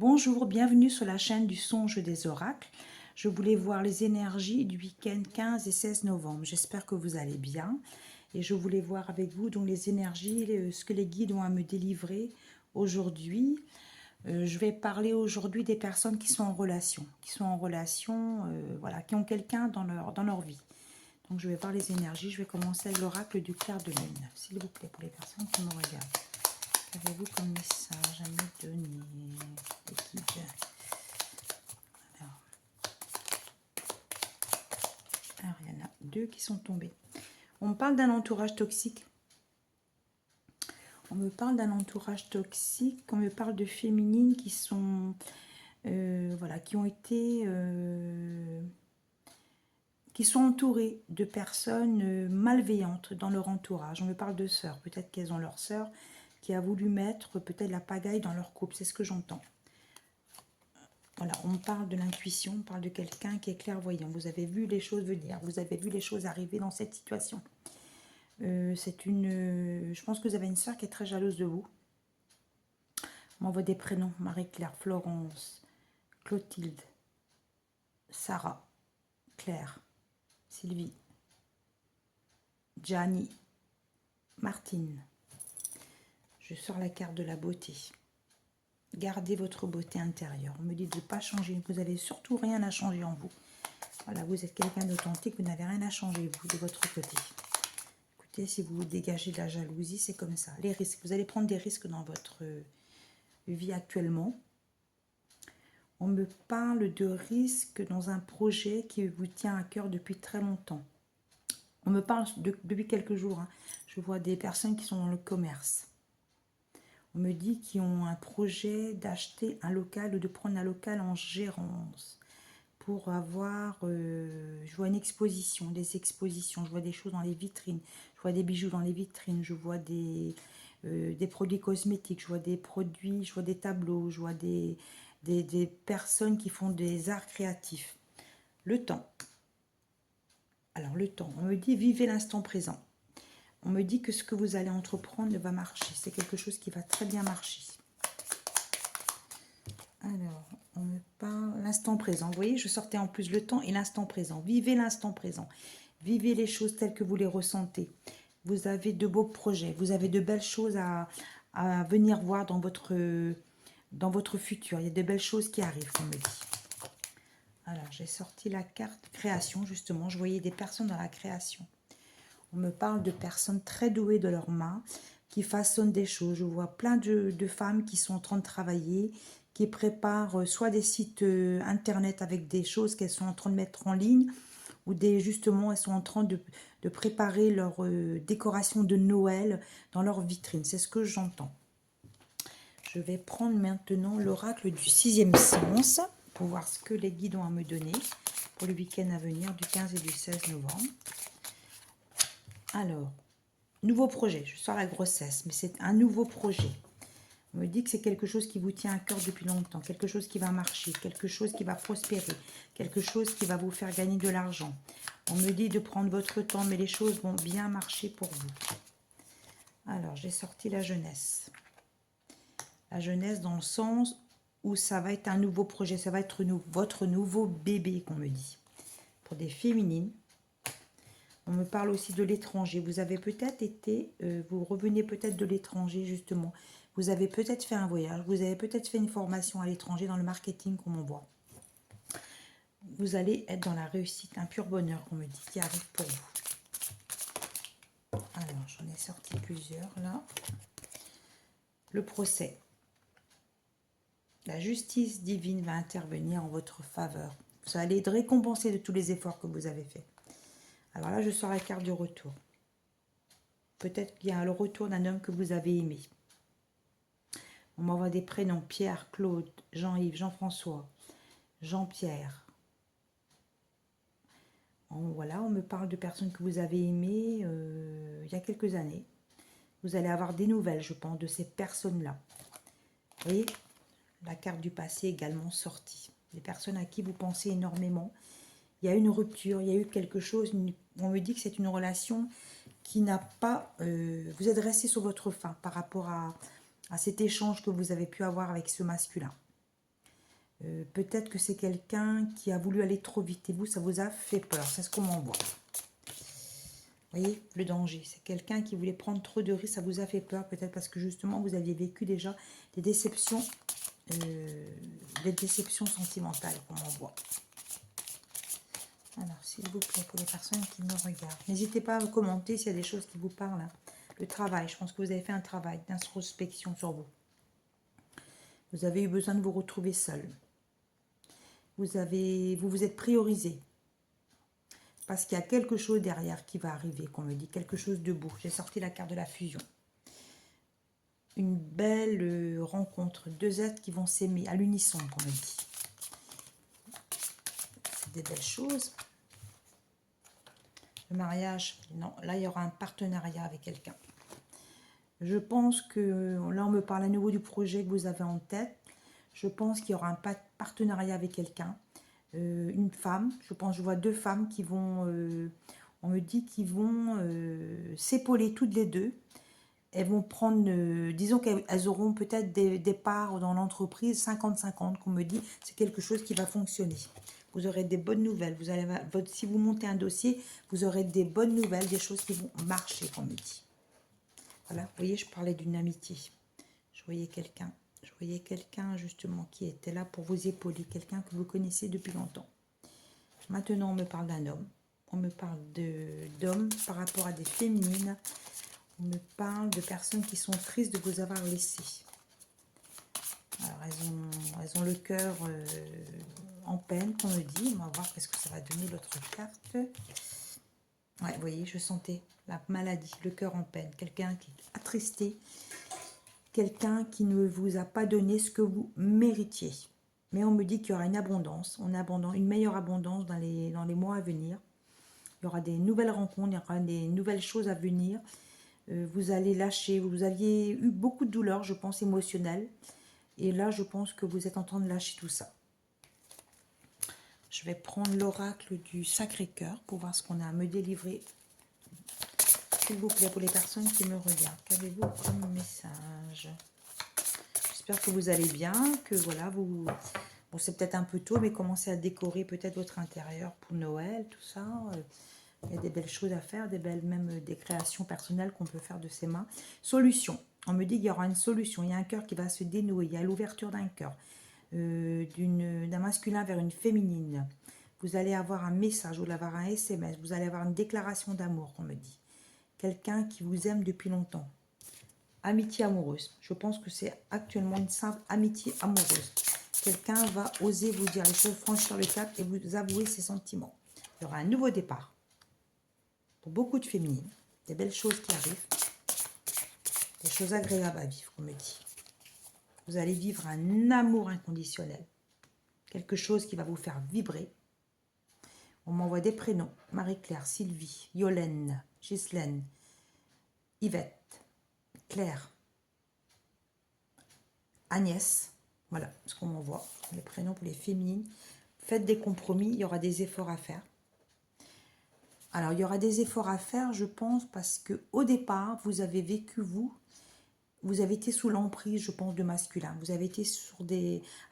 Bonjour, bienvenue sur la chaîne du songe des oracles. Je voulais voir les énergies du week-end 15 et 16 novembre. J'espère que vous allez bien. Et je voulais voir avec vous donc les énergies, ce que les guides ont à me délivrer aujourd'hui. Je vais parler aujourd'hui des personnes qui sont en relation. Voilà, qui ont quelqu'un dans leur vie. Donc je vais voir les énergies. Je vais commencer avec l'oracle du clair de lune. S'il vous plaît, pour les personnes qui me regardent. Qu'avez-vous comme message à me donner, les guides? Alors, il y en a deux qui sont tombés. On me parle d'un entourage toxique. On me parle d'un entourage toxique. On me parle de féminines qui sont... voilà, qui ont été... qui sont entourées de personnes malveillantes dans leur entourage. On me parle de sœurs. Peut-être qu'elles ont leur sœur qui a voulu mettre peut-être la pagaille dans leur couple. C'est ce que j'entends. Voilà, on parle de l'intuition, on parle de quelqu'un qui est clairvoyant. Vous avez vu les choses venir, vous avez vu les choses arriver dans cette situation. Je pense que vous avez une sœur qui est très jalouse de vous. On m'envoie des prénoms: Marie-Claire, Florence, Clotilde, Sarah, Claire, Sylvie, Gianni, Martine. Je sors la carte de la beauté. Gardez votre beauté intérieure. On me dit de ne pas changer. Vous n'avez surtout rien à changer en vous. Voilà, vous êtes quelqu'un d'authentique. Vous n'avez rien à changer, vous, de votre côté. Écoutez, si vous dégagez de la jalousie, c'est comme ça. Les risques. Vous allez prendre des risques dans votre vie actuellement. On me parle de risques dans un projet qui vous tient à cœur depuis très longtemps. On me parle depuis quelques jours. Hein. Je vois des personnes qui sont dans le commerce. On me dit qu'ils ont un projet d'acheter un local ou de prendre un local en gérance pour avoir, je vois une exposition, des expositions, je vois des choses dans les vitrines, je vois des bijoux dans les vitrines, je vois des produits cosmétiques, je vois des produits, je vois des tableaux, je vois des personnes qui font des arts créatifs. Le temps. Alors le temps, on me dit vivez l'instant présent. On me dit que ce que vous allez entreprendre va marcher. C'est quelque chose qui va très bien marcher. Alors, on me parle l'instant présent. Vous voyez, je sortais en plus le temps et l'instant présent. Vivez l'instant présent. Vivez les choses telles que vous les ressentez. Vous avez de beaux projets. Vous avez de belles choses à venir voir dans votre futur. Il y a de belles choses qui arrivent, on me dit. Alors, j'ai sorti la carte création, justement. Je voyais des personnes dans la création. On me parle de personnes très douées de leurs mains, qui façonnent des choses. Je vois plein de femmes qui sont en train de travailler, qui préparent soit des sites internet avec des choses qu'elles sont en train de mettre en ligne, ou justement, elles sont en train de préparer leur décoration de Noël dans leur vitrine. C'est ce que j'entends. Je vais prendre maintenant l'oracle du 6e sens pour voir ce que les guides ont à me donner pour le week-end à venir du 15 et du 16 novembre. Alors, nouveau projet. Je sors la grossesse, mais c'est un nouveau projet. On me dit que c'est quelque chose qui vous tient à cœur depuis longtemps, quelque chose qui va marcher, quelque chose qui va prospérer, quelque chose qui va vous faire gagner de l'argent. On me dit de prendre votre temps, mais les choses vont bien marcher pour vous. Alors, j'ai sorti la jeunesse. La jeunesse dans le sens où ça va être un nouveau projet, ça va être votre nouveau bébé, qu'on me dit. Pour des féminines. On me parle aussi de l'étranger. Vous avez peut-être été, vous revenez peut-être de l'étranger, justement. Vous avez peut-être fait un voyage, vous avez peut-être fait une formation à l'étranger dans le marketing, comme on voit. Vous allez être dans la réussite, un pur bonheur, qu'on me dit, qui arrive pour vous. Alors, j'en ai sorti plusieurs, là. Le procès. La justice divine va intervenir en votre faveur. Vous allez être récompensé de tous les efforts que vous avez faits. Alors là, je sors la carte du retour. Peut-être qu'il y a le retour d'un homme que vous avez aimé. On m'envoie des prénoms: Pierre, Claude, Jean-Yves, Jean-François, Jean-Pierre. Voilà, on me parle de personnes que vous avez aimées il y a quelques années. Vous allez avoir des nouvelles, je pense, de ces personnes-là. Vous voyez, la carte du passé également sortie. Des personnes à qui vous pensez énormément. Il y a une rupture, il y a eu quelque chose. On me dit que c'est une relation qui n'a pas... vous êtes resté sur votre faim par rapport à cet échange que vous avez pu avoir avec ce masculin. Peut-être que c'est quelqu'un qui a voulu aller trop vite et vous, ça vous a fait peur. C'est ce qu'on m'envoie. Vous voyez, le danger. C'est quelqu'un qui voulait prendre trop de risques, ça vous a fait peur. Peut-être parce que justement, vous aviez vécu déjà des déceptions sentimentales qu'on m'envoie. Alors, s'il vous plaît, pour les personnes qui me regardent, n'hésitez pas à me commenter s'il y a des choses qui vous parlent. Hein. Le travail, je pense que vous avez fait un travail d'introspection sur vous. Vous avez eu besoin de vous retrouver seul. Vous vous êtes priorisé. Parce qu'il y a quelque chose derrière qui va arriver, qu'on me dit, quelque chose de beau. J'ai sorti la carte de la fusion. Une belle rencontre, deux êtres qui vont s'aimer à l'unisson, qu'on me dit. C'est des belles choses. Le mariage, non, là il y aura un partenariat avec quelqu'un. Je pense que, là on me parle à nouveau du projet que vous avez en tête. Je pense qu'il y aura un partenariat avec quelqu'un. Une femme, je vois deux femmes qui vont, on me dit qu'ils vont s'épauler toutes les deux. Elles vont prendre, disons qu'elles auront peut-être des parts dans l'entreprise, 50-50 qu'on me dit, c'est quelque chose qui va fonctionner. Vous aurez des bonnes nouvelles, si vous montez un dossier, vous aurez des bonnes nouvelles, des choses qui vont marcher, qu'on me dit. Voilà, vous voyez, je parlais d'une amitié. Je voyais quelqu'un justement qui était là pour vous épauler, quelqu'un que vous connaissez depuis longtemps. Maintenant, on me parle d'un homme. On me parle d'hommes par rapport à des féminines. On me parle de personnes qui sont tristes de vous avoir laissé. Alors, elles ont le cœur en peine, qu'on me dit. On va voir qu'est-ce que ça va donner l'autre carte. Ouais, vous voyez, je sentais la maladie, le cœur en peine. Quelqu'un qui est attristé. Quelqu'un qui ne vous a pas donné ce que vous méritiez. Mais on me dit qu'il y aura une abondance, une meilleure abondance dans les mois à venir. Il y aura des nouvelles rencontres, il y aura des nouvelles choses à venir. Vous allez lâcher, vous aviez eu beaucoup de douleurs, je pense, émotionnelles. Et là, je pense que vous êtes en train de lâcher tout ça. Je vais prendre l'oracle du Sacré-Cœur pour voir ce qu'on a à me délivrer. S'il vous plaît, pour les personnes qui me regardent, qu'avez-vous comme message? J'espère que vous allez bien, que voilà, bon, c'est peut-être un peu tôt, mais commencez à décorer peut-être votre intérieur pour Noël, tout ça. Il y a des belles choses à faire, même des créations personnelles qu'on peut faire de ses mains. Solution. On me dit qu'il y aura une solution. Il y a un cœur qui va se dénouer. Il y a l'ouverture d'un cœur, d'un masculin vers une féminine. Vous allez avoir un message, vous allez avoir un SMS, vous allez avoir une déclaration d'amour, qu'on me dit. Quelqu'un qui vous aime depuis longtemps. Amitié amoureuse. Je pense que c'est actuellement une simple amitié amoureuse. Quelqu'un va oser vous dire les choses, franchir le cap et vous avouer ses sentiments. Il y aura un nouveau départ. Pour beaucoup de féminines. Des belles choses qui arrivent. Des choses agréables à vivre, on me dit. Vous allez vivre un amour inconditionnel. Quelque chose qui va vous faire vibrer. On m'envoie des prénoms. Marie-Claire, Sylvie, Yolène, Ghislaine, Yvette, Claire, Agnès, voilà ce qu'on m'envoie, les prénoms pour les féminines. Faites des compromis, il y aura des efforts à faire. Alors, il y aura des efforts à faire, je pense, parce que au départ, vous avez vécu, vous avez été sous l'emprise, je pense, de masculins. Vous avez été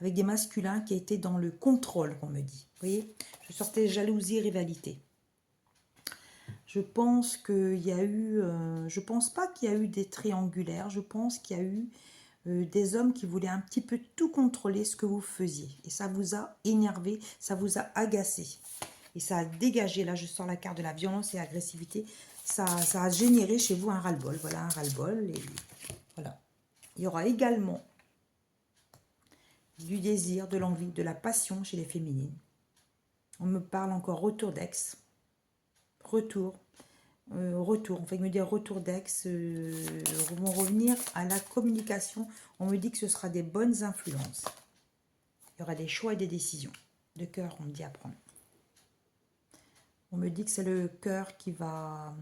avec des masculins qui étaient dans le contrôle, on me dit. Vous voyez, je sortais jalousie, rivalité. Je pense qu'il y a eu, je pense pas qu'il y a eu des triangulaires, je pense qu'il y a eu des hommes qui voulaient un petit peu tout contrôler ce que vous faisiez. Et ça vous a énervé, ça vous a agacé. Et ça a dégagé, là je sors la carte de la violence et l'agressivité, ça a généré chez vous un ras-le-bol. Voilà, un ras-le-bol. Et voilà. Il y aura également du désir, de l'envie, de la passion chez les féminines. On me parle encore retour d'ex. Retour, on fait me dire retour d'ex, vont revenir à la communication. On me dit que ce sera des bonnes influences. Il y aura des choix et des décisions. De cœur, on me dit à prendre. On me dit que c'est le cœur qui va...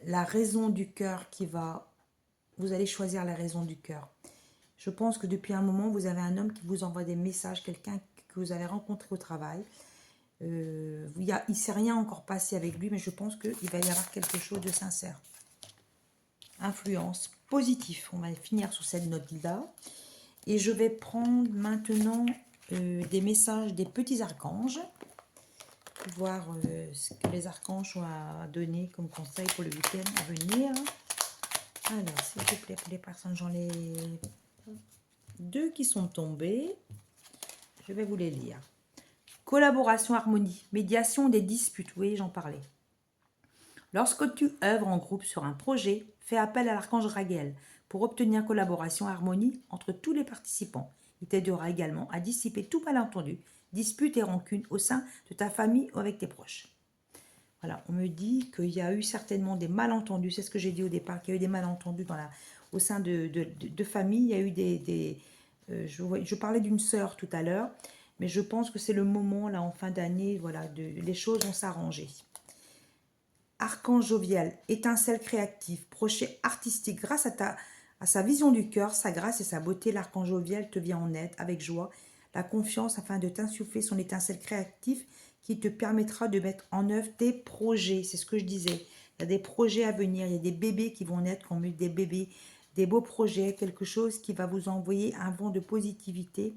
La raison du cœur qui va... Vous allez choisir la raison du cœur. Je pense que depuis un moment, vous avez un homme qui vous envoie des messages, quelqu'un que vous avez rencontré au travail. Il ne s'est rien encore passé avec lui, mais je pense qu'il va y avoir quelque chose de sincère. Influence positive. On va finir sur cette note-là. Et je vais prendre maintenant des messages des petits archanges. Pour voir ce que les archanges ont à donner comme conseil pour le week-end à venir. Alors, s'il vous plaît, pour les personnes, j'en ai 2 qui sont tombés. Je vais vous les lire. Collaboration, harmonie, médiation des disputes. Oui, j'en parlais. Lorsque tu œuvres en groupe sur un projet, fais appel à l'archange Raguel pour obtenir collaboration, harmonie entre tous les participants. Il t'aidera également à dissiper tout malentendu, disputes et rancunes au sein de ta famille ou avec tes proches. Voilà, on me dit qu'il y a eu certainement des malentendus. C'est ce que j'ai dit au départ, qu'il y a eu des malentendus au sein de famille. Il y a eu je parlais d'une sœur tout à l'heure, mais je pense que c'est le moment, là, en fin d'année, voilà, les choses vont s'arranger. Archange jovial, étincelle créative, projet artistique. Grâce à sa vision du cœur, sa grâce et sa beauté, l'archange jovial te vient en aide avec joie, la confiance afin de t'insuffler son étincelle créative qui te permettra de mettre en œuvre tes projets. C'est ce que je disais. Il y a des projets à venir, il y a des bébés qui vont naître comme des bébés, des beaux projets, quelque chose qui va vous envoyer un vent de positivité.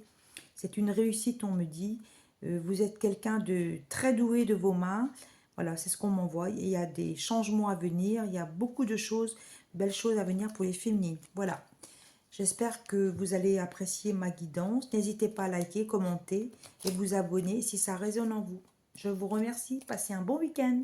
C'est une réussite, on me dit. Vous êtes quelqu'un de très doué de vos mains. Voilà, c'est ce qu'on m'envoie. Il y a des changements à venir. Il y a beaucoup de choses, belles choses à venir pour les féminines. Voilà. J'espère que vous allez apprécier ma guidance. N'hésitez pas à liker, commenter et vous abonner si ça résonne en vous. Je vous remercie. Passez un bon week-end.